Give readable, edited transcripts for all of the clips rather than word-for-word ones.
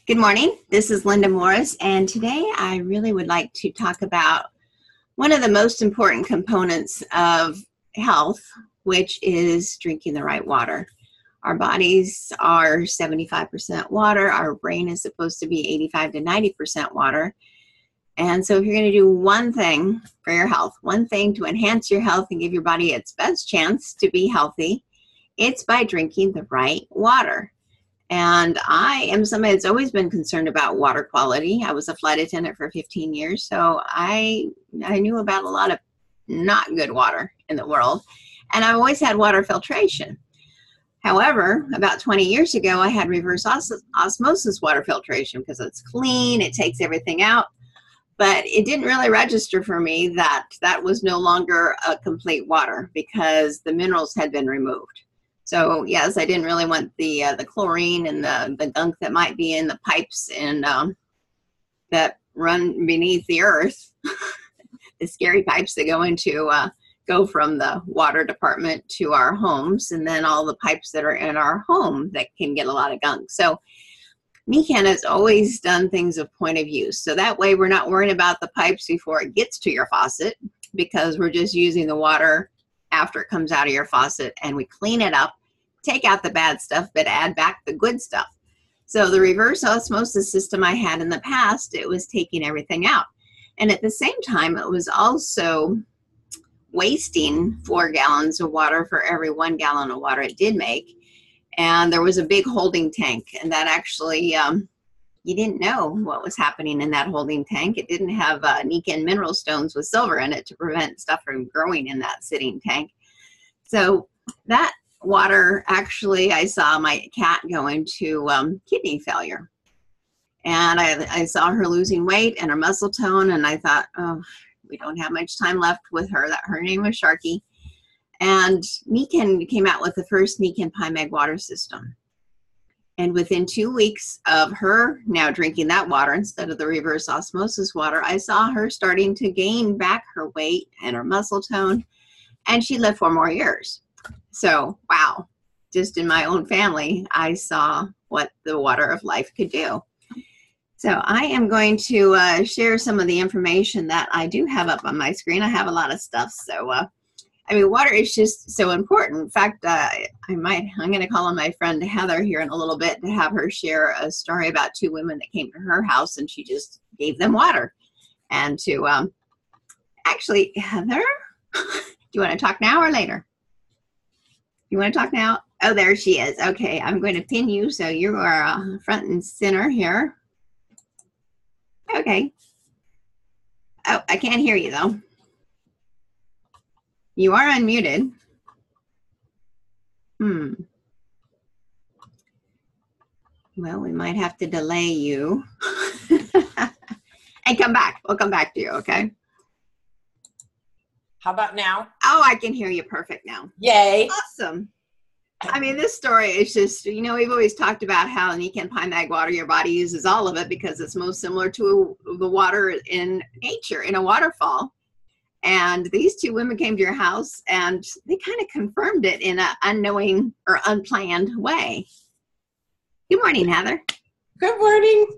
Good morning. This is Linda Morris, and today I really would like to talk about one of the most important components of health, which is drinking the right water. Our bodies are 75% water. Our brain is supposed to be 85 to 90% water. And so if you're going to do one thing for your health, one thing to enhance your health and give your body its best chance to be healthy, it's by drinking the right water. And I am somebody that's always been concerned about water quality. I was a flight attendant for 15 years, so I knew about a lot of not good water in the world. And I've always had water filtration. However, about 20 years ago, I had reverse osmosis water filtration because it's clean, it takes everything out. But it didn't really register for me that that was no longer a complete water because the minerals had been removed. So yes, I didn't really want the chlorine and the gunk that might be in the pipes and that run beneath the earth, the scary pipes that go from the water department to our homes, and then all the pipes that are in our home that can get a lot of gunk. So Nikken has always done things of point of use. So that way we're not worrying about the pipes before it gets to your faucet because we're just using the water after it comes out of your faucet, and we clean it up, take out the bad stuff, but add back the good stuff. So the reverse osmosis system I had in the past, it was taking everything out. And at the same time, it was also wasting 4 gallons of water for every 1 gallon of water it did make. And there was a big holding tank, and that actually, you didn't know what was happening in that holding tank. It didn't have Nikken mineral stones with silver in it to prevent stuff from growing in that sitting tank. So that water, actually, I saw my cat go into kidney failure. And I saw her losing weight and her muscle tone, and I thought, oh, we don't have much time left with her. Her name was Sharky. And Nikken came out with the first Nikken Pymeg water system. And within 2 weeks of her now drinking that water instead of the reverse osmosis water, I saw her starting to gain back her weight and her muscle tone, and she lived 4 more years. So, wow, just in my own family, I saw what the water of life could do. So I am going to share some of the information that I do have up on my screen. I have a lot of stuff, so I mean, water is just so important. In fact, I'm going to call on my friend Heather here in a little bit to have her share a story about 2 women that came to her house and she just gave them water. And to, actually, Heather, do you want to talk now or later? You want to talk now? Oh, there she is. Okay, I'm going to pin you so you are front and center here. Okay. Oh, I can't hear you though. You are unmuted. Well, we might have to delay you and come back. We'll come back to you, okay? How about now? Oh, I can hear you perfect now. Yay. Awesome. I mean, this story is just, you know, we've always talked about how Nikken Pymeg water, your body uses all of it because it's most similar to the water in nature, in a waterfall. And these 2 women came to your house and they kind of confirmed it in an unknowing or unplanned way. Good morning, Heather. Good morning.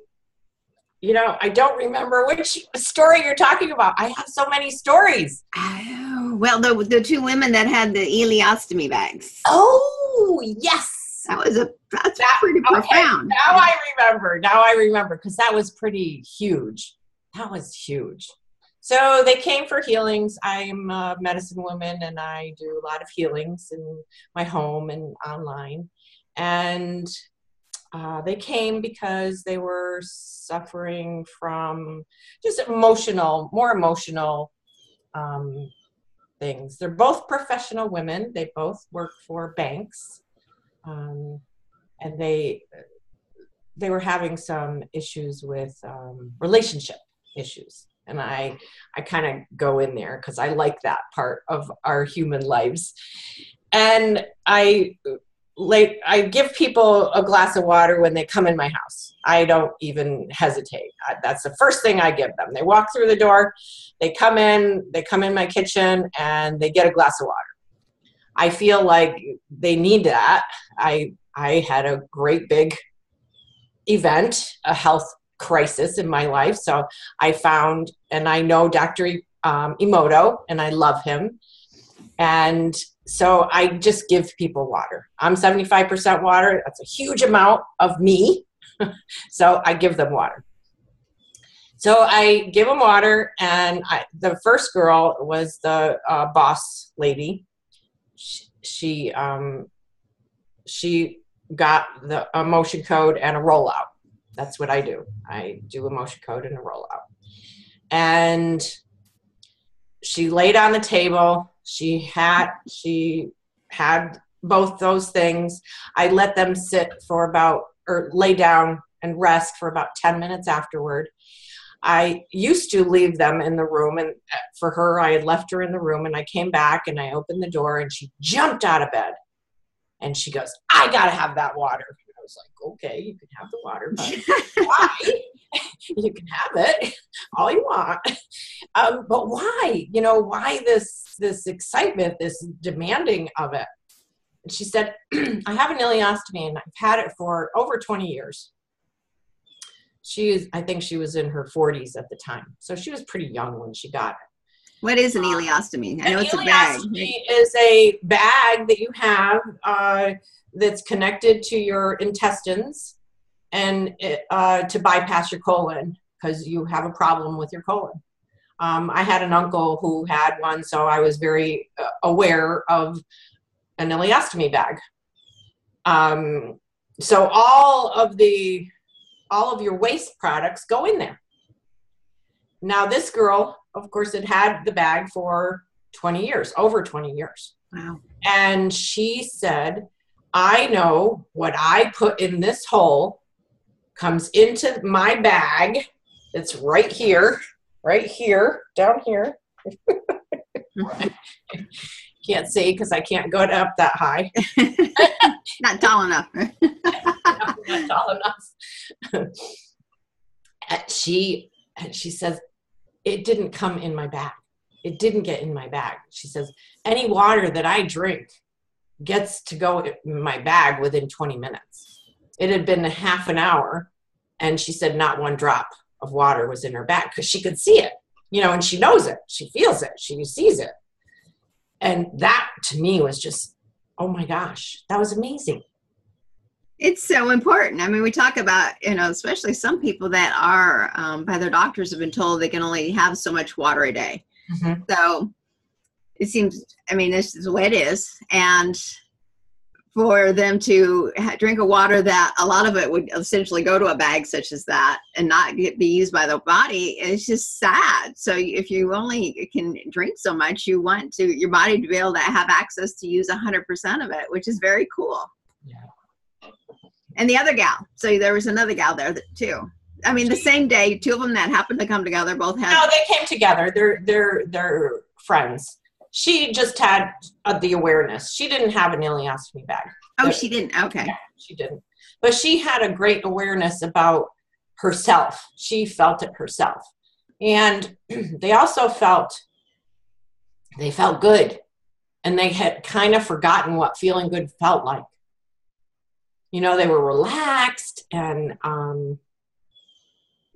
You know, I don't remember which story you're talking about. I have so many stories. Oh, well, the 2 women that had the ileostomy bags. Oh, yes. That's pretty profound. Now I remember because that was pretty huge. That was huge. So they came for healings. I'm a medicine woman and I do a lot of healings in my home and online. And they came because they were suffering from just more emotional things. They're both professional women. They both work for banks. And they were having some issues with relationship issues. And I kind of go in there because I like that part of our human lives. And I give people a glass of water when they come in my house. I don't even hesitate. That's the first thing I give them. They walk through the door, they come in my kitchen, and they get a glass of water. I feel like they need that. I had a great big event, a health crisis in my life. So I found, and I know Dr. Emoto, and I love him. And so I just give people water. I'm 75% water. That's a huge amount of me. So I give them water. So I give them water, and the first girl was the boss lady. She got the emotion code and a rollout. That's what I do. I do a motion code and a rollout. And she laid on the table. She had both those things. I let them sit for or lay down and rest for about 10 minutes afterward. I used to leave them in the room, and for her, I had left her in the room, and I came back and I opened the door, and she jumped out of bed. And she goes, I got to have that water. And I was like, okay, you can have the water, but why? You can have it all you want. But why? Why this excitement, this demanding of it? And she said, I have an ileostomy, and I've had it for over 20 years. I think she was in her 40s at the time. So she was pretty young when she got it. What is an ileostomy? I know it's a bag. Ileostomy is a bag that you have that's connected to your intestines and to bypass your colon, because you have a problem with your colon. I had an uncle who had one, so I was very aware of an ileostomy bag. So all of your waste products go in there. Now this girl, of course, had the bag for 20 years, over 20 years. Wow. And she said, I know what I put in this hole comes into my bag. It's right here, down here. Can't see because I can't go up that high. Not tall enough. Not tall enough. She says, it didn't come in my bag. It didn't get in my bag. She says, any water that I drink gets to go in my bag within 20 minutes. It had been a half an hour, and she said not one drop of water was in her bag because she could see it, and she knows it. She feels it. She sees it. And that to me was just, oh my gosh, that was amazing. It's so important. I mean, we talk about, especially some people that are, by their doctors have been told they can only have so much water a day. Mm-hmm. So it seems, this is the way it is. And for them to drink a water that a lot of it would essentially go to a bag such as that and not be used by the body, it's just sad. So if you only can drink so much, you want your body to be able to have access to use 100% of it, which is very cool. Yeah. And the other gal, so there was another gal there too. The same day, two of them that happened to come together, both had. No, they came together. They're friends. She just had the awareness. She didn't have an ileostomy bag. Oh, she didn't. Okay. Yeah, she didn't. But she had a great awareness about herself. She felt it herself. And they also felt good. And they had kind of forgotten what feeling good felt like. They were relaxed, and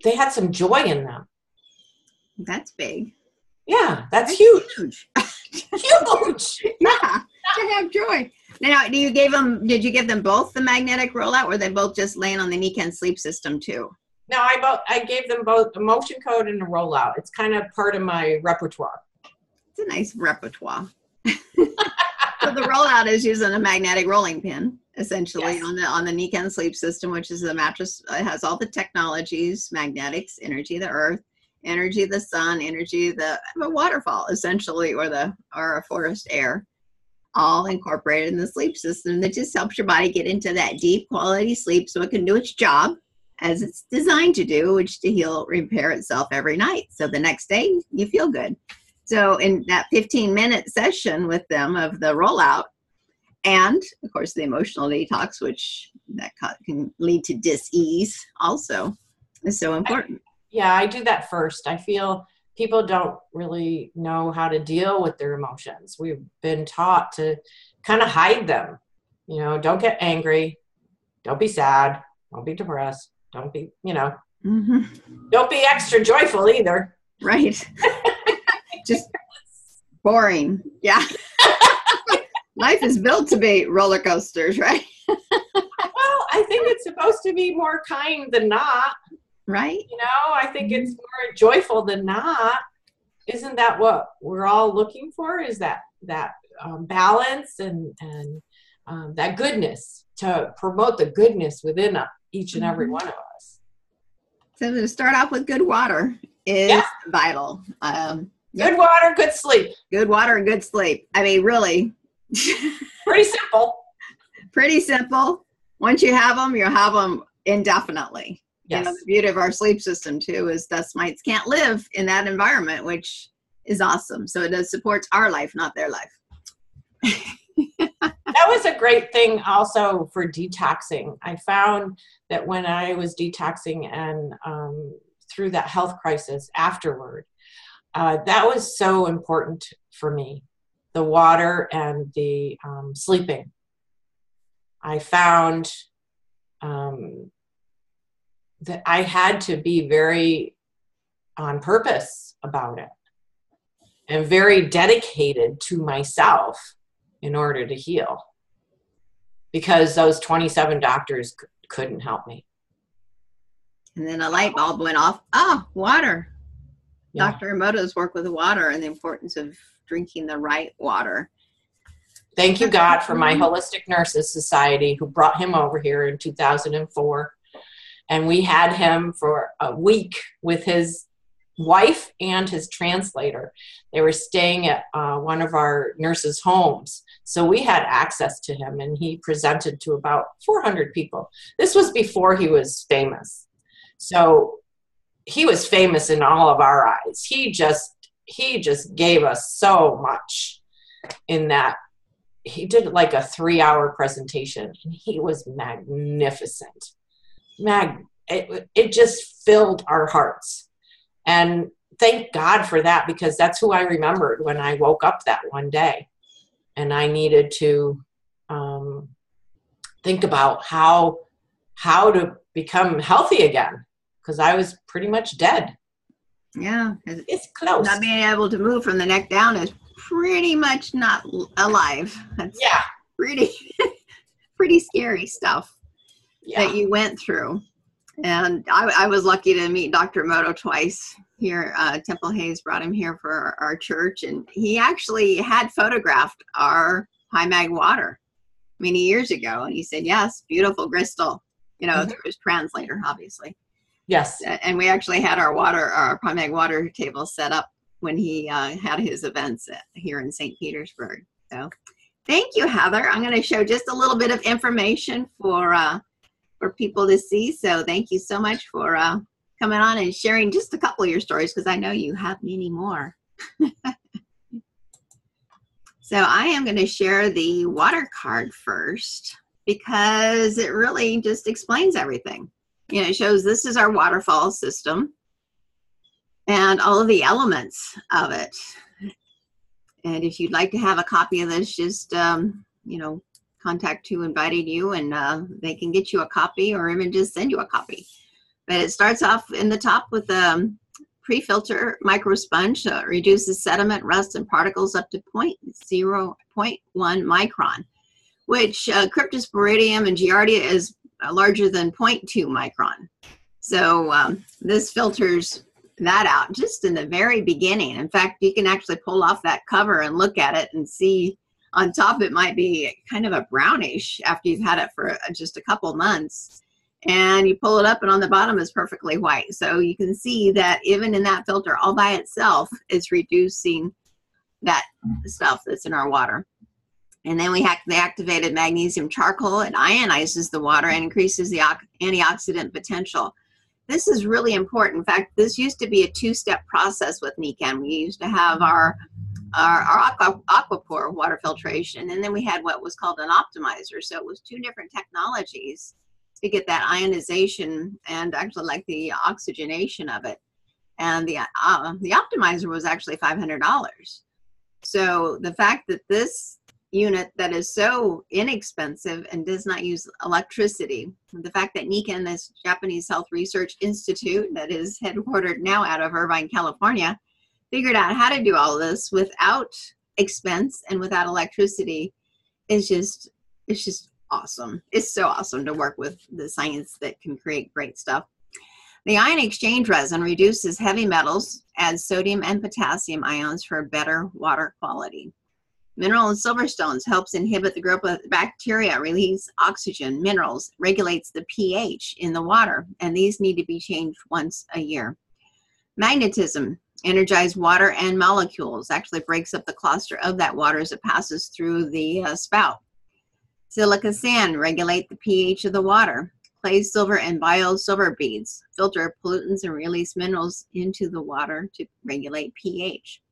they had some joy in them. That's big. Yeah, that's huge. Huge. Huge. Yeah, to have joy. Now, did you give them both the magnetic rollout, or were they both just laying on the Nikken sleep system too? No, I gave them both a motion code and a rollout. It's kind of part of my repertoire. It's a nice repertoire. So the rollout is using a magnetic rolling pin, essentially, yes, on the Nikken sleep system, which is a mattress. It has all the technologies: magnetics, energy of the earth, energy of the sun, energy of the waterfall, essentially, or a forest air, all incorporated in the sleep system. That just helps your body get into that deep quality sleep so it can do its job as it's designed to do, which is to heal, repair itself every night. So the next day you feel good. So in that 15-minute session with them of the rollout, and of course the emotional detox, which that can lead to dis-ease also, is so important. Yeah, I do that first. I feel people don't really know how to deal with their emotions. We've been taught to kind of hide them. Don't get angry. Don't be sad. Don't be depressed. Don't be, Mm-hmm. don't be extra joyful either. Right. Just boring. Yeah. Life is built to be roller coasters, right? Well, I think it's supposed to be more kind than not. Right. I think it's more joyful than not. Isn't that what we're all looking for? Is that balance and that goodness, to promote the goodness within each and every one of us. So to start off with, good water is vital. Good water, good sleep. Good water and good sleep. I mean, really. Pretty simple. Pretty simple. Once you have them, you'll have them indefinitely. Yes. The beauty of our sleep system too is dust mites can't live in that environment, which is awesome. So it supports our life, not their life. That was a great thing also for detoxing. I found that when I was detoxing and through that health crisis afterward, that was so important for me, the water and the sleeping. I found that I had to be very on purpose about it and very dedicated to myself in order to heal, because those 27 doctors couldn't help me. And then a light bulb went off. Oh, water. Yeah. Dr. Emoto's work with the water and the importance of drinking the right water. Thank you, God, for my Holistic Nurses Society who brought him over here in 2004. And we had him for a week with his wife and his translator. They were staying at one of our nurses' homes. So we had access to him, and he presented to about 400 people. This was before he was famous. So he was famous in all of our eyes. He just gave us so much in that. He did like a 3-hour presentation, and he was magnificent. It just filled our hearts. And thank God for that, because that's who I remembered when I woke up that one day. And I needed to think about how to become healthy again, because I was pretty much dead. Yeah. It's close. Not being able to move from the neck down is pretty much not alive. That's pretty scary stuff that you went through. And I was lucky to meet Dr. Emoto twice here. Temple Hayes brought him here for our church, and he actually had photographed our high mag water many years ago. And he said, yes, beautiful crystal, through his translator, obviously. Yes. And we actually had our high mag water table set up when he had his events here in St. Petersburg. So thank you, Heather. I'm going to show just a little bit of information for people to see. So thank you so much for coming on and sharing just a couple of your stories, because I know you have many more. So I am going to share the water card first, because it really just explains everything. It shows this is our waterfall system and all of the elements of it. And if you'd like to have a copy of this, just, contact who invited you, and they can get you a copy or even just send you a copy. But it starts off in the top with the pre-filter micro sponge. Reduces sediment, rust, and particles up to 0.1 micron, which cryptosporidium and giardia is larger than 0.2 micron. So this filters that out just in the very beginning. In fact, you can actually pull off that cover and look at it and see on top it might be kind of a brownish after you've had it for just a couple months. And you pull it up, and on the bottom is perfectly white. So you can see that even in that filter all by itself, it's reducing that stuff that's in our water. And then we have the activated magnesium charcoal. It ionizes the water and increases the antioxidant potential. This is really important. In fact, this used to be a 2-step process with Nikken. We used to have our aquapore water filtration, and then we had what was called an optimizer. So it was 2 different technologies to get that ionization and actually like the oxygenation of it. And the optimizer was actually $500. So the fact that this unit that is so inexpensive and does not use electricity. The fact that Nikken, this Japanese Health Research Institute that is headquartered now out of Irvine, California, figured out how to do all this without expense and without electricity is just, it's just awesome. It's so awesome to work with the science that can create great stuff. The ion exchange resin reduces heavy metals, adds sodium and potassium ions for better water quality. Mineral and silverstones helps inhibit the growth of bacteria, release oxygen, minerals, regulates the pH in the water, and these need to be changed once a year. Magnetism, energize water and molecules, actually breaks up the cluster of that water as it passes through the spout. Silica sand, regulate the pH of the water. Clay, silver, and bio-silver beads filter pollutants and release minerals into the water to regulate pH.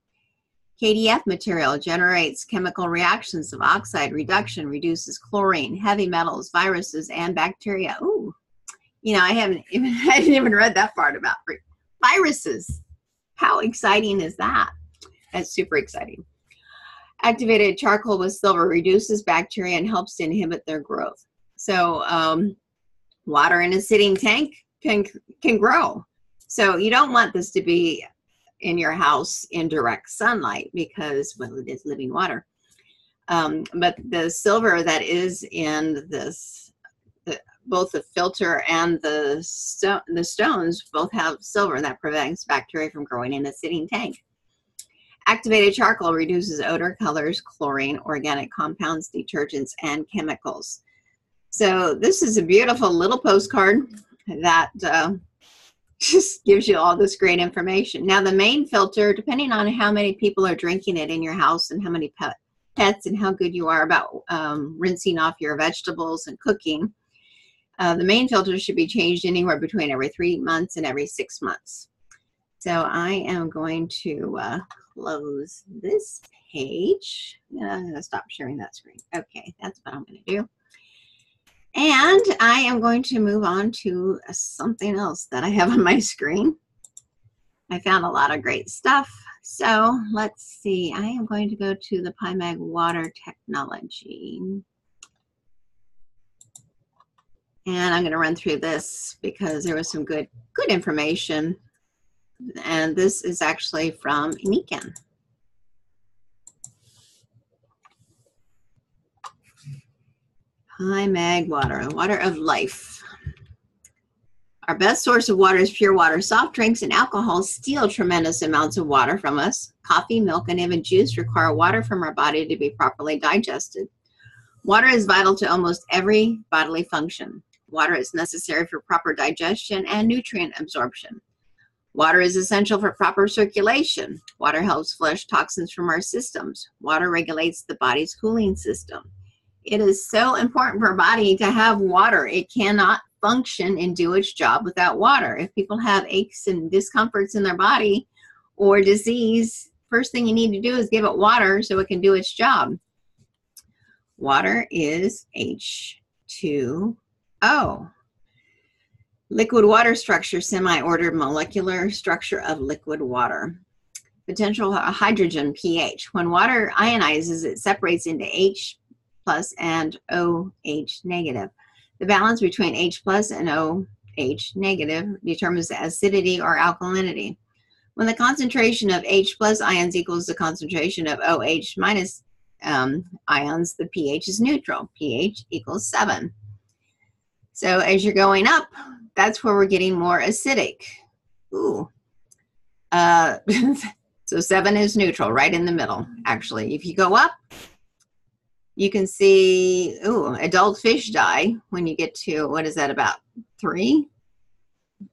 KDF material generates chemical reactions of oxide reduction, reduces chlorine, heavy metals, viruses, and bacteria. Ooh, you know, I hadn't even read that part about viruses. How exciting is that? That's super exciting. Activated charcoal with silver reduces bacteria and helps to inhibit their growth. So water in a sitting tank can grow. So you don't want this to be in your house in direct sunlight because, well, it is living water. But the silver that is in this, both the filter and the stones both have silver that prevents bacteria from growing in a sitting tank. Activated charcoal reduces odor, colors, chlorine, organic compounds, detergents, and chemicals. So this is a beautiful little postcard that just gives you all this great information. Now the main filter, depending on how many people are drinking it in your house and how many pets and how good you are about rinsing off your vegetables and cooking, the main filter should be changed anywhere between every 3 months and every 6 months. So I am going to close this page. I'm going to stop sharing that screen. Okay, that's what I'm going to do. And I am going to move on to something else that I have on my screen. I found a lot of great stuff. So let's see. I am going to go to the PyMag water technology. And I'm going to run through this because there was some good information. And this is actually from Nikken. PyMag water, water of life. Our best source of water is pure water. Soft drinks and alcohol steal tremendous amounts of water from us. Coffee, milk, and even juice require water from our body to be properly digested. Water is vital to almost every bodily function. Water is necessary for proper digestion and nutrient absorption. Water is essential for proper circulation. Water helps flush toxins from our systems. Water regulates the body's cooling system. It is so important for our body to have water. It cannot function and do its job without water. If people have aches and discomforts in their body or disease, first thing you need to do is give it water so it can do its job. Water is H2O. Liquid water structure, semi-ordered molecular structure of liquid water. Potential hydrogen pH. When water ionizes, it separates into H plus and OH negative. The balance between H plus and OH negative determines the acidity or alkalinity. When the concentration of H plus ions equals the concentration of OH minus ions, the pH is neutral. pH equals 7. So as you're going up, that's where we're getting more acidic. Ooh. So 7 is neutral, right in the middle, actually. If you go up, you can see, ooh, adult fish die when you get to, what is that, about 3?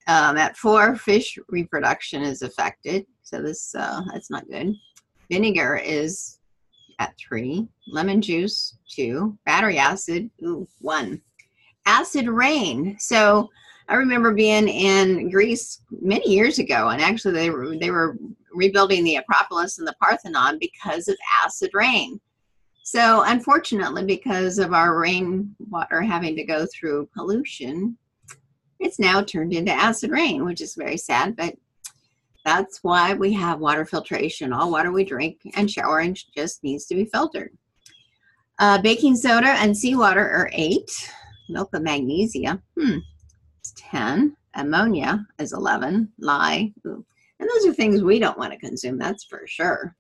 At 4, fish reproduction is affected. So this, that's not good. Vinegar is at 3. Lemon juice, 2. Battery acid, ooh, 1. Acid rain. So I remember being in Greece many years ago, and actually they were rebuilding the Acropolis and the Parthenon because of acid rain. So unfortunately, because of our rainwater having to go through pollution, it's now turned into acid rain, which is very sad, but that's why we have water filtration. All water we drink and shower in just needs to be filtered. Baking soda and seawater are 8. Milk of magnesia, it's 10. Ammonia is 11. Lye, ooh. And those are things we don't want to consume, that's for sure.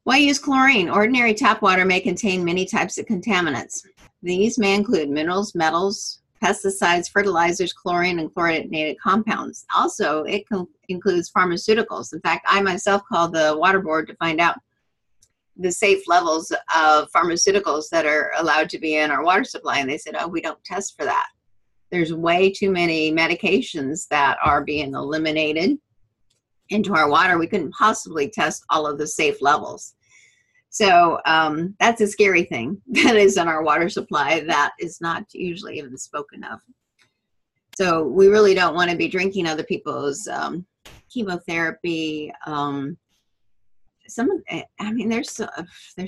Why use chlorine? Ordinary tap water may contain many types of contaminants. These may include minerals, metals, pesticides, fertilizers, chlorine, and chlorinated compounds. Also, it includes pharmaceuticals. In fact, I myself called the water board to find out the safe levels of pharmaceuticals that are allowed to be in our water supply, and they said, oh, we don't test for that. There's way too many medications that are being eliminated into our water. We couldn't possibly test all of the safe levels. So that's a scary thing that is in our water supply that is not usually even spoken of. So we really don't want to be drinking other people's chemotherapy. There's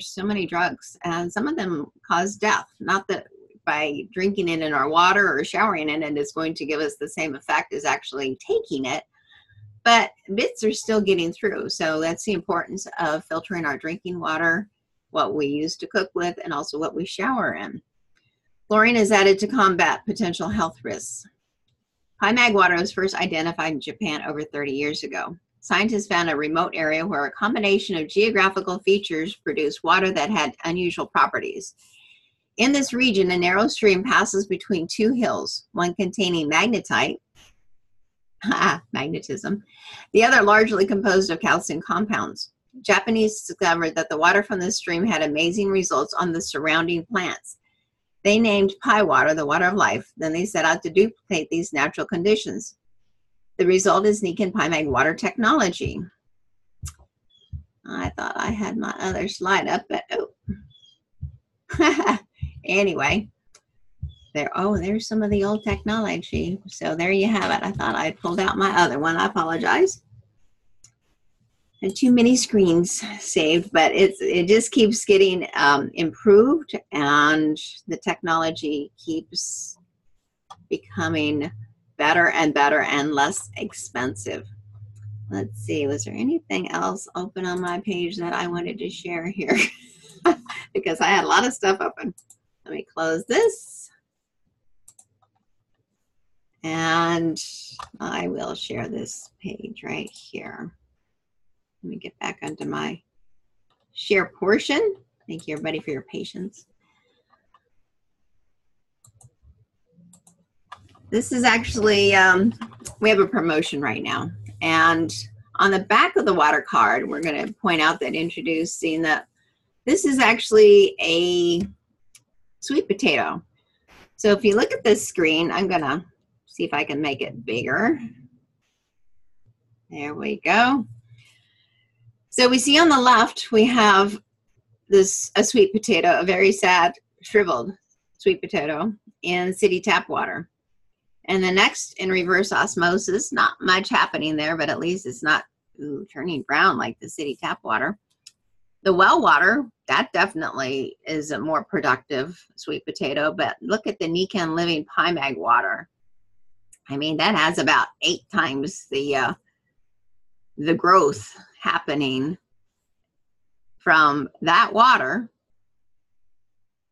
so many drugs, and some of them cause death. Not that by drinking it in our water or showering in it is going to give us the same effect as actually taking it, but bits are still getting through. So that's the importance of filtering our drinking water, what we use to cook with, and also what we shower in. Chlorine is added to combat potential health risks. Paimag water was first identified in Japan over 30 years ago. Scientists found a remote area where a combination of geographical features produced water that had unusual properties. In this region, a narrow stream passes between 2 hills, one containing magnetite, magnetism, the other largely composed of calcium compounds. Japanese discovered that the water from this stream had amazing results on the surrounding plants. They named Pai water the water of life. Then they set out to duplicate these natural conditions. The result is Nikken Paimag water technology. I thought I had my other slide up, but oh. Anyway. There's some of the old technology. So there you have it. I thought I pulled out my other one. I apologize. And too many screens saved, but it just keeps getting improved, and the technology keeps becoming better and better and less expensive. Let's see, was there anything else open on my page that I wanted to share here? Because I had a lot of stuff open. Let me close this. And I will share this page right here. Let me get back onto my share portion. Thank you, everybody, for your patience. This is actually, we have a promotion right now. And on the back of the water card, we're going to point out that introducing that this is actually a sweet potato. So if you look at this screen, I'm going to see if I can make it bigger. There we go. So we see on the left, we have a sweet potato, a very sad, shriveled sweet potato in city tap water. And the next, in reverse osmosis, not much happening there, but at least it's not turning brown like the city tap water. The well water, that definitely is a more productive sweet potato, but look at the Nikken Living Paimag water. I mean, that has about 8 times the growth happening from that water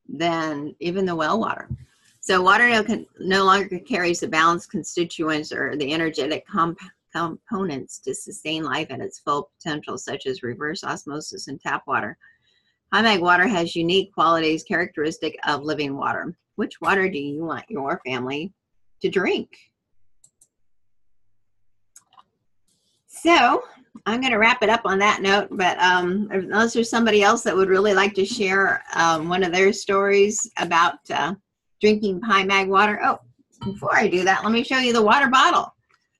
than even the well water. So water no longer carries the balanced constituents or the energetic components to sustain life at its full potential, such as reverse osmosis and tap water. Paimag water has unique qualities characteristic of living water. Which water do you want your family to drink? So I'm going to wrap it up on that note, but unless there's somebody else that would really like to share one of their stories about drinking Paimag water. Oh, before I do that, let me show you the water bottle.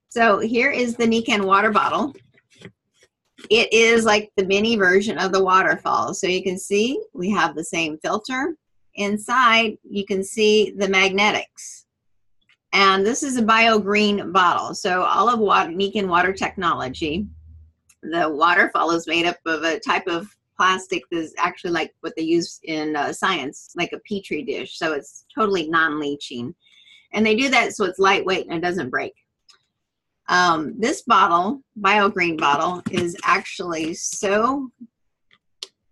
So here is the Nikken water bottle. It is like the mini version of the Waterfall. So you can see we have the same filter. Inside, you can see the magnetics. And this is a bio-green bottle. So all of Nikken water technology, the Waterfall is made up of a type of plastic that's actually like what they use in science, like a petri dish. So it's totally non-leaching. And they do that so it's lightweight and it doesn't break. This bottle, bio-green bottle, is actually so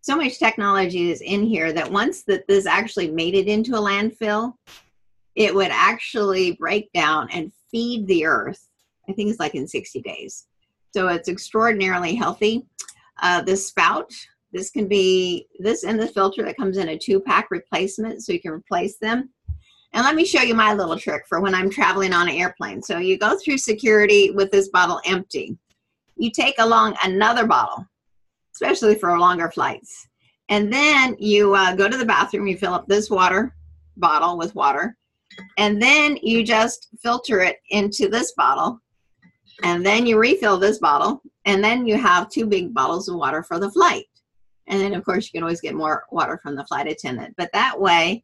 so much technology is in here that once that this actually made it into a landfill, it would actually break down and feed the earth. I think it's like in 60 days. So it's extraordinarily healthy. This spout, this can be, this and the filter that comes in a 2-pack replacement, so you can replace them. And let me show you my little trick for when I'm traveling on an airplane. So you go through security with this bottle empty. You take along another bottle, especially for longer flights. And then you go to the bathroom, you fill up this water bottle with water, and then you just filter it into this bottle, and then you refill this bottle, and then you have 2 big bottles of water for the flight. And then of course you can always get more water from the flight attendant. But that way,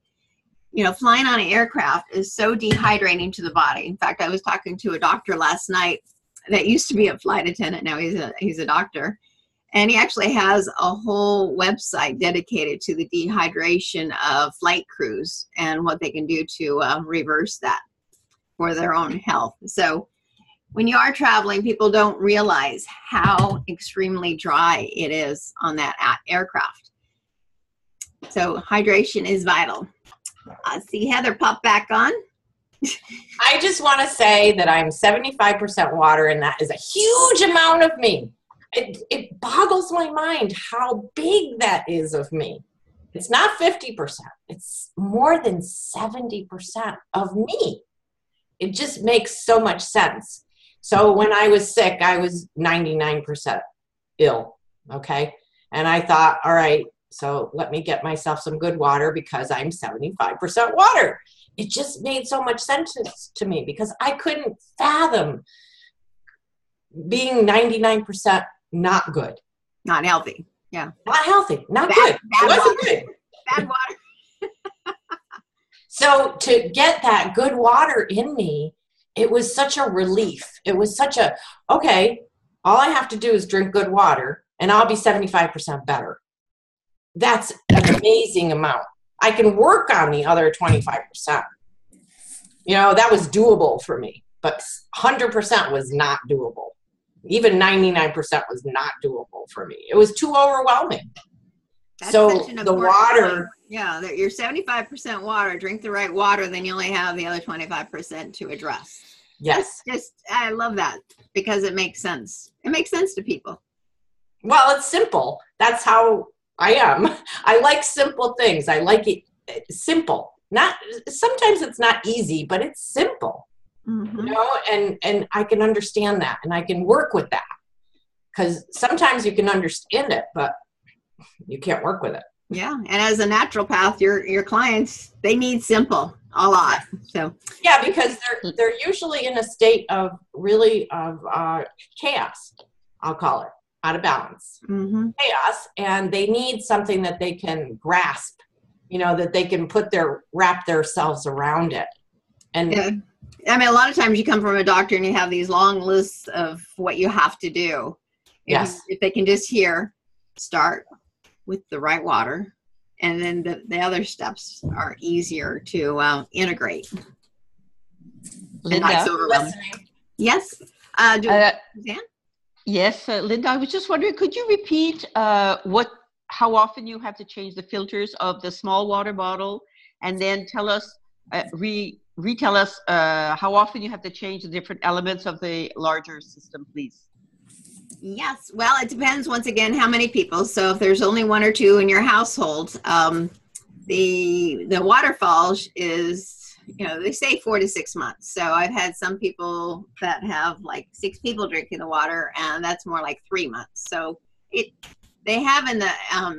you know, flying on an aircraft is so dehydrating to the body. In fact, I was talking to a doctor last night that used to be a flight attendant. Now he's a doctor. And he actually has a whole website dedicated to the dehydration of flight crews and what they can do to reverse that for their own health. So when you are traveling, people don't realize how extremely dry it is on that aircraft. So hydration is vital. See Heather pop back on. I just want to say that I'm 75% water, and that is a huge amount of me. It boggles my mind how big that is of me. It's not 50%. It's more than 70% of me. It just makes so much sense. So when I was sick, I was 99% ill, okay? And I thought, all right, so let me get myself some good water because I'm 75% water. It just made so much sense to me because I couldn't fathom being 99% not good. Not healthy. Yeah. Not healthy. Not good. It wasn't good. Bad water. So to get that good water in me, it was such a relief. It was such a, okay, all I have to do is drink good water and I'll be 75% better. That's an amazing amount. I can work on the other 25%. You know, that was doable for me, but 100% was not doable. Even 99% was not doable for me. It was too overwhelming. That's so the water. Point. Yeah, that you're 75% water. Drink the right water, then you only have the other 25% to address. Yes. I love that because it makes sense. It makes sense to people. Well, it's simple. That's how I am. I like simple things. I like it simple. Not sometimes it's not easy, but it's simple. Mm-hmm. You know, and I can understand that and I can work with that. Because sometimes you can understand it, but you can't work with it. Yeah. And as a naturopath, your clients, they need simple a lot. So yeah, because they're usually in a state of really chaos, I'll call it, out of balance. Mm-hmm. Chaos, and they need something that they can grasp, you know, that they can wrap themselves around it. And yeah. I mean, a lot of times you come from a doctor and you have these long lists of what you have to do. If they can just start with the right water, and then the other steps are easier to integrate. Linda? Yes. Yes, Linda, I was just wondering, could you repeat how often you have to change the filters of the small water bottle, and then tell us, retell us how often you have to change the different elements of the larger system, please? Yes, well, it depends once again how many people. So if there's only 1 or 2 in your household, the Waterfall is, you know, they say 4 to 6 months. So I've had some people that have like 6 people drinking the water, and that's more like 3 months. So they have in the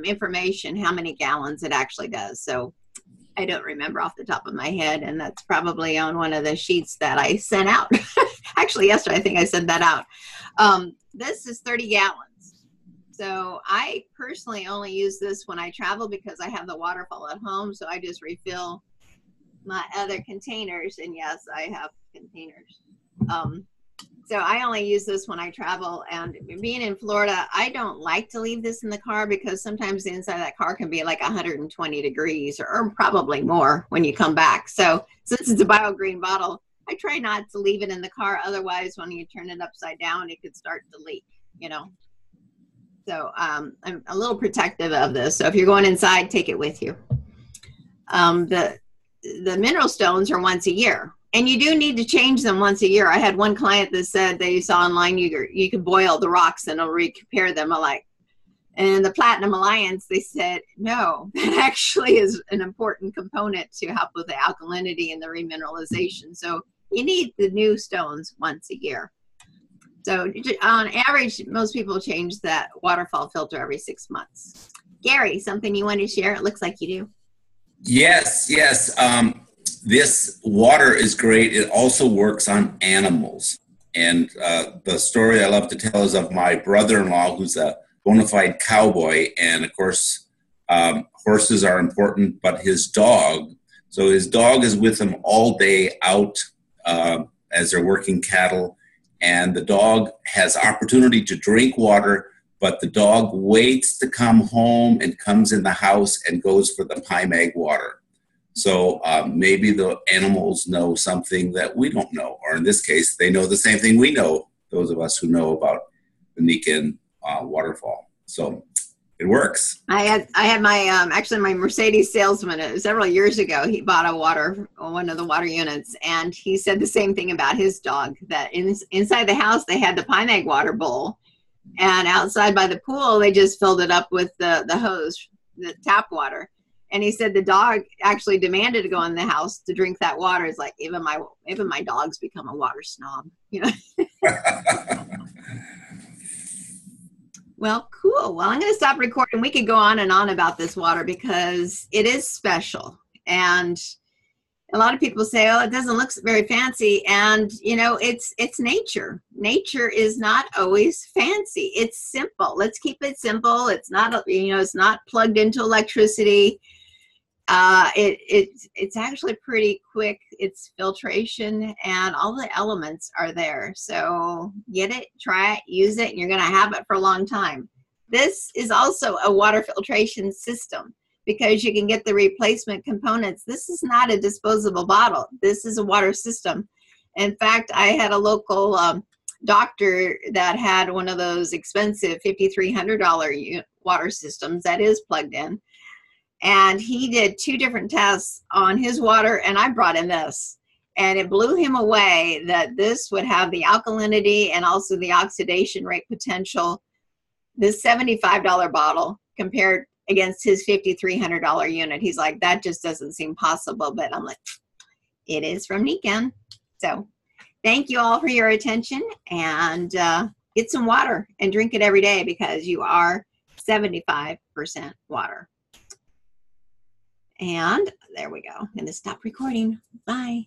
information how many gallons it actually does. So I don't remember off the top of my head, and that's probably on one of the sheets that I sent out. Actually, yesterday I think I sent that out. This is 30 gallons. So I personally only use this when I travel because I have the Waterfall at home. So I just refill my other containers, and yes, I have containers. So I only use this when I travel, and being in Florida, I don't like to leave this in the car because sometimes the inside of that car can be like 120 degrees or probably more when you come back. So since it's a bio-green bottle, I try not to leave it in the car. Otherwise, when you turn it upside down, it could start to leak, you know. So I'm a little protective of this. So if you're going inside, take it with you. The mineral stones are once a year, and you do need to change them once a year. I had one client that said they saw online you could boil the rocks and it'll repair them. And the Platinum Alliance, they said, no, that actually is an important component to help with the alkalinity and the remineralization. So you need the new stones once a year. So on average, most people change that Waterfall filter every 6 months. Gary, something you want to share? It looks like you do. Yes. This water is great. It also works on animals. And the story I love to tell is of my brother-in-law, who's a bona fide cowboy. And of course, horses are important, but his dog. So his dog is with him all day out as they're working cattle. And the dog has opportunity to drink water, but the dog waits to come home and comes in the house and goes for the Pymag water. So maybe the animals know something that we don't know, or in this case, they know the same thing we know, those of us who know about the Nikken waterfall. So it works. I had my actually my Mercedes salesman several years ago. He bought one of the water units, and he said the same thing about his dog. That inside the house they had the Pymag water bowl, and outside by the pool they just filled it up with the hose, the tap water. And he said the dog actually demanded to go in the house to drink that water. It's like even my dogs become a water snob, you know. Well, cool. Well, I'm going to stop recording. We could go on and on about this water because it is special. And a lot of people say, oh, it doesn't look very fancy. And, you know, it's nature. Nature is not always fancy. It's simple. Let's keep it simple. It's not, it's not plugged into electricity. It's actually pretty quick. It's filtration and all the elements are there. So get it, try it, use it, and you're going to have it for a long time. This is also a water filtration system because you can get the replacement components. This is not a disposable bottle. This is a water system. In fact, I had a local doctor that had one of those expensive $5,300 water systems that is plugged in. And he did 2 different tests on his water, and I brought in this. And it blew him away that this would have the alkalinity and also the oxidation rate potential, this $75 bottle compared against his $5,300 unit. He's like, that just doesn't seem possible. But I'm like, it is from Nikken. So thank you all for your attention, and get some water and drink it every day because you are 75% water. And there we go. I'm going to stop recording. Bye.